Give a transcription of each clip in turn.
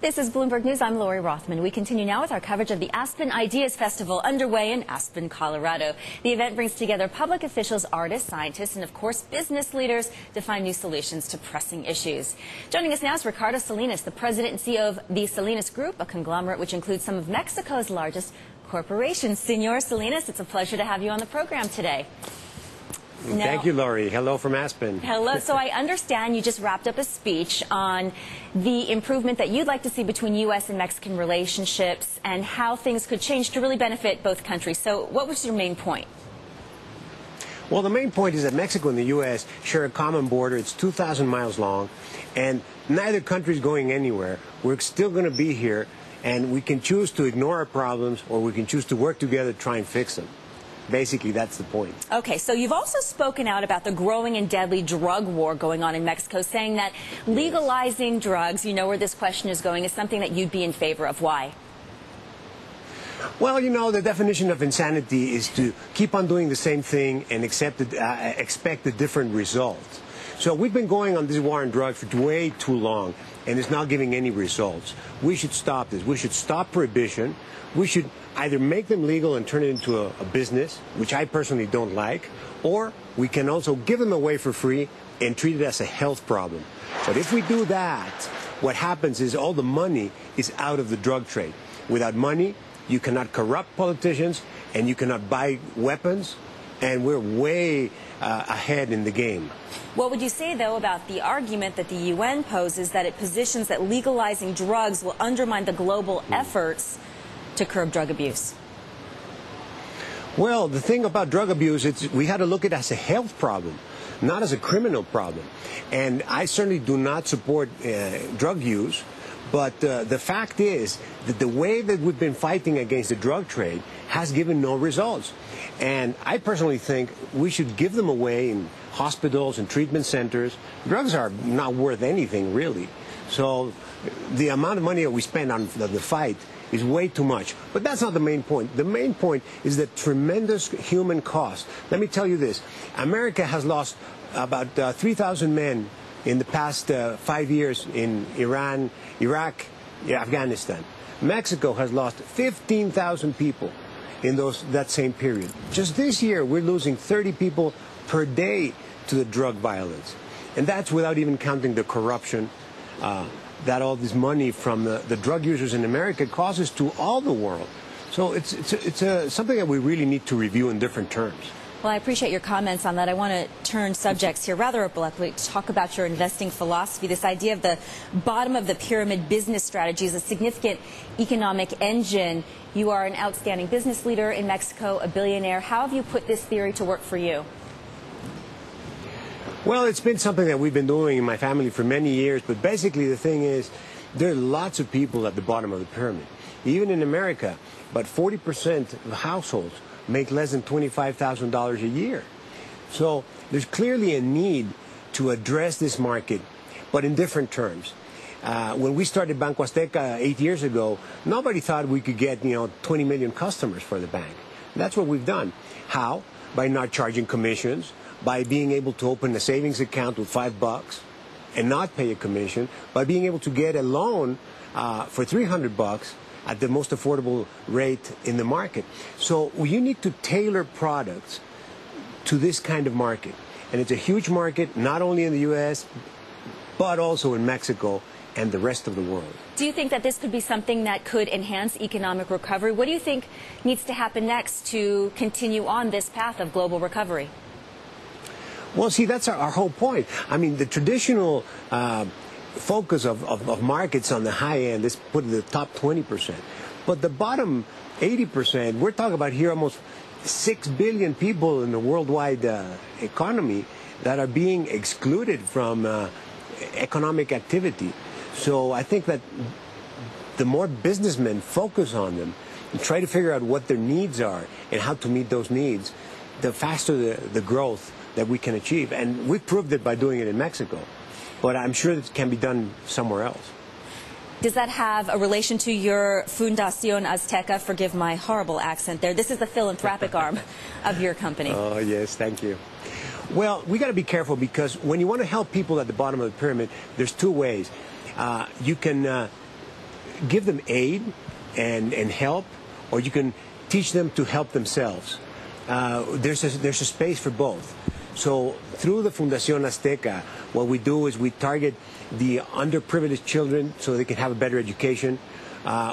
This is Bloomberg News. I'm Lori Rothman. We continue now with our coverage of the Aspen Ideas Festival underway in Aspen, Colorado. The event brings together public officials, artists, scientists, and of course business leaders to find new solutions to pressing issues. Joining us now is Ricardo Salinas, the president and CEO of the Salinas Group, a conglomerate which includes some of Mexico's largest corporations. Senor Salinas, it's a pleasure to have you on the program today. Now, thank you, Lori. Hello from Aspen. Hello. So I understand you just wrapped up a speech on the improvement that you'd like to see between U.S. and Mexican relationships and how things could change to really benefit both countries. So what was your main point? Well, the main point is that Mexico and the U.S. share a common border. It's 2,000 miles long, and neither country is going anywhere. We're still going to be here, and we can choose to ignore our problems, or we can choose to work together to try and fix them. Basically, that's the point. Okay, so you've also spoken out about the growing and deadly drug war going on in Mexico, saying that legalizing drugs, you know where this question is going, is something that you'd be in favor of. Why? Well, you know, the definition of insanity is to keep on doing the same thing and expect a different result. So we've been going on this war on drugs for way too long, and it's not giving any results. We should stop this. We should stop prohibition. We should either make them legal and turn it into a business, which I personally don't like, or we can also give them away for free and treat it as a health problem. But if we do that, what happens is all the money is out of the drug trade. Without money, you cannot corrupt politicians and you cannot buy weapons, and we're way ahead in the game. What would you say, though, about the argument that the UN poses that it positions that legalizing drugs will undermine the global efforts to curb drug abuse? Well, the thing about drug abuse, we had to look at it as a health problem, not as a criminal problem. And I certainly do not support drug use, but the fact is that the way that we've been fighting against the drug trade has given no results. And I personally think we should give them away in hospitals and treatment centers. Drugs are not worth anything, really. So the amount of money that we spend on the fight is way too much. But that's not the main point. The main point is the tremendous human cost. Let me tell you this. America has lost about 3,000 men in the past 5 years in Iran, Iraq, Afghanistan. Mexico has lost 15,000 people in that same period. Just this year, we're losing 30 people per day to the drug violence. And that's without even counting the corruption that all this money from the drug users in America causes to all the world. So it's something that we really need to review in different terms. Well, I appreciate your comments on that. I want to turn subjects here rather abruptly to talk about your investing philosophy. This idea of the bottom of the pyramid business strategy is a significant economic engine. You are an outstanding business leader in Mexico, a billionaire. How have you put this theory to work for you? Well, it's been something that we've been doing in my family for many years, but basically the thing is there are lots of people at the bottom of the pyramid. Even in America, about 40% of households make less than $25,000 a year. So there's clearly a need to address this market, but in different terms. When we started Banco Azteca 8 years ago, nobody thought we could get 20 million customers for the bank. That's what we've done. How? By not charging commissions, by being able to open a savings account with $5 and not pay a commission, by being able to get a loan for $300 at the most affordable rate in the market. So you need to tailor products to this kind of market. And it's a huge market, not only in the U.S., but also in Mexico and the rest of the world. Do you think that this could be something that could enhance economic recovery? What do you think needs to happen next to continue on this path of global recovery? Well, see, that's our whole point. I mean, the traditional focus of markets on the high end is put in the top 20%. But the bottom 80%, we're talking about here almost 6 billion people in the worldwide economy that are being excluded from economic activity. So I think that the more businessmen focus on them and try to figure out what their needs are and how to meet those needs, the faster the growth that we can achieve. And we proved it by doing it in Mexico. But I'm sure it can be done somewhere else. Does that have a relation to your Fundación Azteca? Forgive my horrible accent there. This is the philanthropic arm of your company. Oh, yes, thank you. Well, we got to be careful because when you want to help people at the bottom of the pyramid, there's two ways. You can give them aid and help, or you can teach them to help themselves. There's a space for both. So through the Fundación Azteca, what we do is we target the underprivileged children so they can have a better education.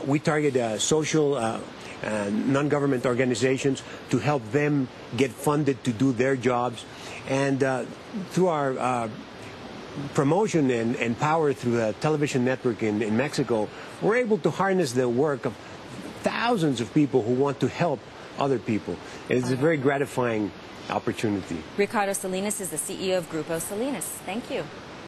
We target social non-government organizations to help them get funded to do their jobs. And through our promotion and power through a television network in Mexico, we're able to harness the work of thousands of people who want to help other people. It's a very gratifying opportunity. Ricardo Salinas is the CEO of Grupo Salinas. Thank you.